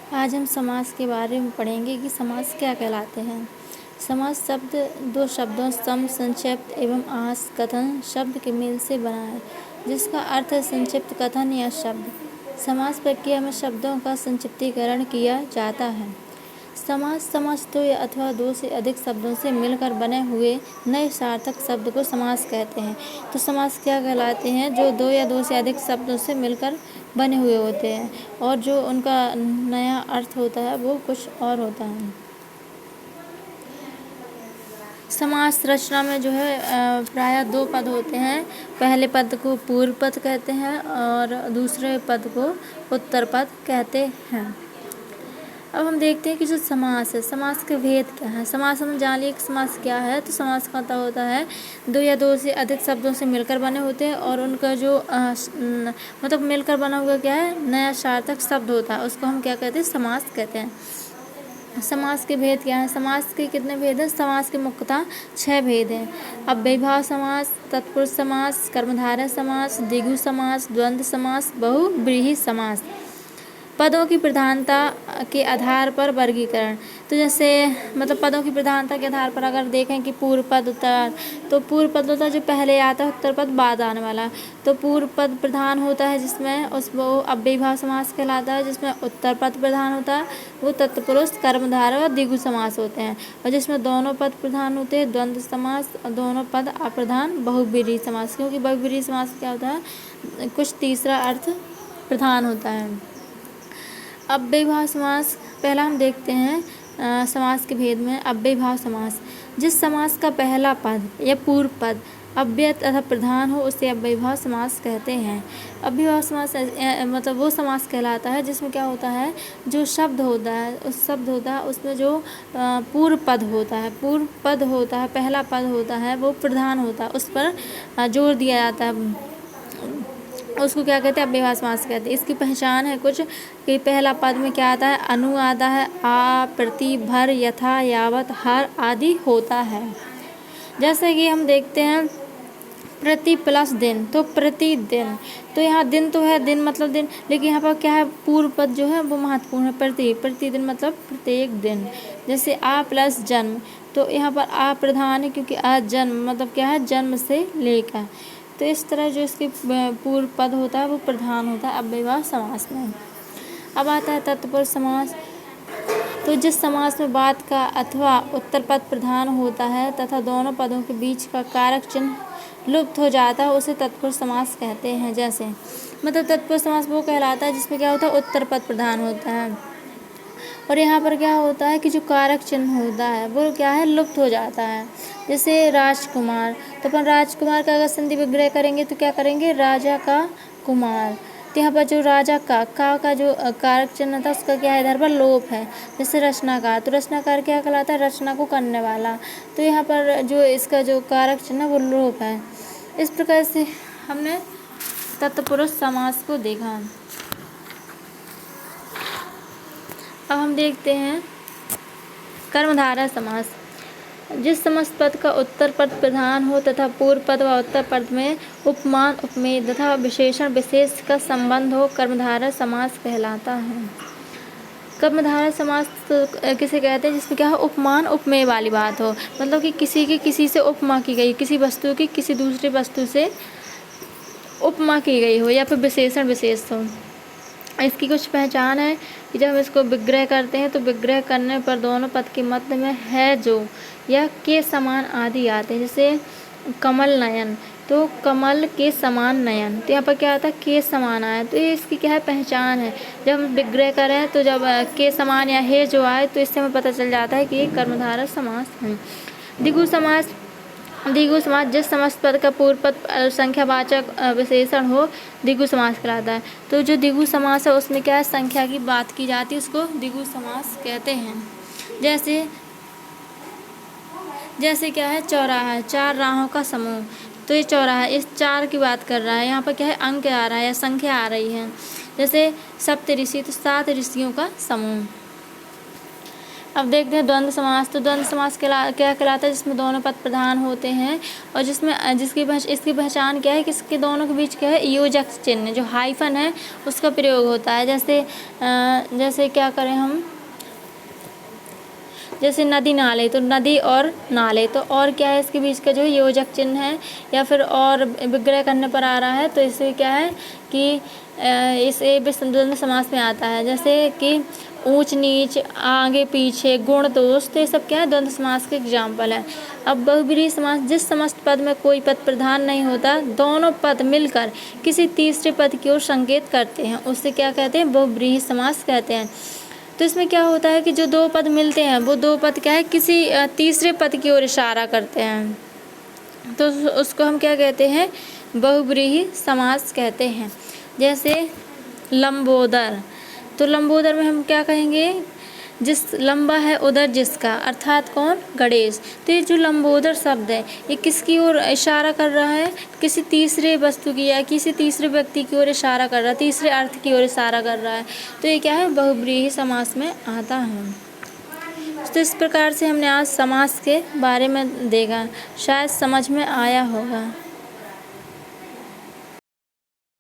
आज हम समास के बारे में पढ़ेंगे कि समास क्या कहलाते हैं। समास शब्द दो शब्दों सम, संक्षिप्त एवं आस, कथन शब्द के मेल से बना है, जिसका अर्थ है संक्षिप्त कथन या शब्द। समास प्रक्रिया में शब्दों का संक्षिप्तीकरण किया जाता है। समास दो या अथवा दो से अधिक शब्दों से मिलकर बने हुए नए सार्थक शब्द को समास कहते हैं। तो समास क्या कहलाते हैं? जो दो या दो से अधिक शब्दों से मिलकर बने हुए होते हैं और जो उनका नया अर्थ होता है वो कुछ और होता है। समास रचना में जो है प्रायः दो पद होते हैं। पहले पद को पूर्व पद कहते हैं और दूसरे पद को उत्तर पद कहते हैं। अब हम देखते हैं कि जो समास है, समास के भेद क्या है। समास हम जान लिए कि समास क्या है। तो समास का मतलब होता है दो या दो से अधिक शब्दों से मिलकर बने होते हैं और उनका जो मतलब मिलकर बना हुआ क्या है, नया सार्थक शब्द होता है, उसको हम क्या कहते हैं? समास कहते हैं। समास के भेद क्या है? समास के कितने भेद हैं? समास के मुख्यतः 6 भेद हैं। अव्ययीभाव समास, तत्पुरुष समास, कर्मधारय समास, द्विगु समास, द्वंद्व समास, बहुव्रीहि समास। पदों की प्रधानता के आधार पर वर्गीकरण। तो जैसे मतलब पदों की प्रधानता के आधार पर अगर देखें कि पूर्व पद, उत्तर, तो पूर्व पद होता है जो पहले आता है, उत्तर पद बाद आने वाला। तो पूर्व पद प्रधान होता है जिसमें वो अव्ययीभाव समास कहलाता है। जिसमें उत्तर पद प्रधान होता है वो तत्पुरुष, कर्मधारय और द्विगु समास होते हैं। और जिसमें दोनों पद प्रधान होते हैं द्वंद्व समास, और दोनों पद अप्रधान बहुव्रीहि समास। क्योंकि बहुव्रीहि समास क्या होता है? कुछ तीसरा अर्थ प्रधान होता है। अव्ययीभाव समास पहला हम देखते हैं समास के भेद में। अव्ययीभाव समास, जिस समास का पहला पद या पूर्व पद अव्यय तथा प्रधान हो उसे अव्ययीभाव समास कहते हैं। अव्ययीभाव समास मतलब वो समास कहलाता है जिसमें क्या होता है, जो शब्द होता है, उस शब्द होता है उसमें जो पूर्व पद होता है, पूर्व पद होता है, पहला पद होता है वो प्रधान होता है, उस पर जोर दिया जाता है, उसको क्या कहते हैं? अव्ययीभाव समास कहते हैं। इसकी पहचान है कुछ कि पहला पद में क्या आता है? अनु आता है, आ, प्रति, भर, यथा, यावत, हर आदि होता है। जैसे कि हम देखते हैं प्रति प्लस दिन, तो प्रतिदिन। तो यहाँ दिन तो है, दिन मतलब दिन, लेकिन यहाँ पर क्या है? पूर्व पद जो है वो महत्वपूर्ण है। प्रतिदिन मतलब प्रत्येक दिन। जैसे आ प्लस जन्म, तो यहाँ पर आ प्रधान है क्योंकि आ जन्म मतलब क्या है? जन्म से लेकर। तो इस तरह जो इसके पूर्व पद होता है वो प्रधान होता है अव्ययीभाव समास में। अब आता है तत्पुरुष समास। तो जिस समास में बाद का अथवा उत्तर पद प्रधान होता है तथा दोनों पदों के बीच का कारक चिन्ह लुप्त हो जाता है उसे तत्पुरुष समास कहते हैं। जैसे मतलब तत्पुरुष समास वो कहलाता है जिसमें क्या होता है? उत्तर पद प्रधान होता है और यहाँ पर क्या होता है कि जो कारक चिन्ह होता है वो क्या है? लुप्त हो जाता है। जैसे राजकुमार, तो अपन राजकुमार का अगर संधि विग्रह करेंगे तो क्या करेंगे? राजा का कुमार। तो यहाँ पर जो राजा का जो कारक चिन्ह था उसका क्या है? इधर पर लोप है। जैसे रचनाकार, तो रचनाकार क्या कहलाता है? रचना को करने वाला। तो यहाँ पर जो इसका जो कारक चिन्ह वो लोप है। इस प्रकार से हमने तत्पुरुष समास को देखा। अब हम देखते हैं कर्मधारय समास। जिस समस्त पद का उत्तर पद प्रधान हो तथा पूर्व पद व उत्तर पद में उपमान, उपमेय तथा विशेषण विशेष का संबंध हो, कर्मधारय समास कहलाता है। कर्मधारय समास तो किसे कहते हैं? जिसमें क्या हो? उपमान, उपमेय वाली बात हो, मतलब कि किसी की किसी से उपमा की गई, किसी वस्तु की किसी दूसरी वस्तु से उपमा की गई हो या फिर विशेषण विशेष हो। इसकी कुछ पहचान है कि जब हम इसको विग्रह करते हैं तो विग्रह करने पर दोनों पद के मध्य में है जो या के समान आदि आते हैं। जैसे कमल नयन, तो कमल के समान नयन, तो यहाँ पर क्या आता है? के समान आया। तो ये इसकी क्या है? पहचान है। जब हम विग्रह करें तो जब के समान या है जो आए तो इससे हमें पता चल जाता है कि ये कर्मधारय समास है। द्विगु समास। द्विगु समास, जिस समस्त पद का पूर्व पद संख्यावाचक विशेषण हो द्विगु समास कहलाता है। तो जो द्विगु समास है उसमें क्या है? संख्या की बात की जाती है, उसको द्विगु समास कहते हैं। जैसे क्या है? चौराहा, 4 राहों का समूह, तो ये चौराहा इस 4 की बात कर रहा है। यहाँ पर क्या है? अंक आ रहा है या संख्या आ रही है। जैसे सप्तऋषि, तो 7 ऋषियों का समूह। अब देखते हैं द्वंद्व समास। तो द्वंद्व समास क्या कहलाता है? जिसमें दोनों पद प्रधान होते हैं और जिसमें इसकी पहचान क्या है कि इसके दोनों के बीच क्या है? योजक चिन्ह, जो हाइफन है उसका प्रयोग होता है। जैसे क्या करें हम, जैसे नदी नाले, तो नदी और नाले, तो और क्या है इसके बीच का जो योजक चिन्ह है, या फिर और विग्रह करने पर आ रहा है तो इससे क्या है कि इसे द्वंद्व समास में आता है। जैसे कि ऊंच नीच, आगे पीछे, गुण दोष, तो ये सब क्या है? द्वंद्व समास के एग्जाम्पल है। अब बहुब्रीहि समास, जिस समस्त पद में कोई पद प्रधान नहीं होता, दोनों पद मिलकर किसी तीसरे पद की ओर संकेत करते हैं, उससे क्या कहते हैं? बहुब्रीहि समास कहते हैं। तो इसमें क्या होता है कि जो दो पद मिलते हैं वो दो पद क्या है? किसी तीसरे पद की ओर इशारा करते हैं, तो उसको हम क्या कहते हैं? बहुब्रीहि समास कहते हैं। जैसे लंबोदर, तो लंबोदर में हम क्या कहेंगे? जिस लंबा है उधर जिसका, अर्थात कौन? गणेश। तो ये जो लंबोदर शब्द है ये किसकी ओर इशारा कर रहा है? किसी तीसरे वस्तु की या किसी तीसरे व्यक्ति की ओर इशारा कर रहा है, तीसरे अर्थ की ओर इशारा कर रहा है, तो ये क्या है? बहुब्रीहि समास में आता है। तो इस प्रकार से हमने आज समास के बारे में देखा, शायद समझ में आया होगा।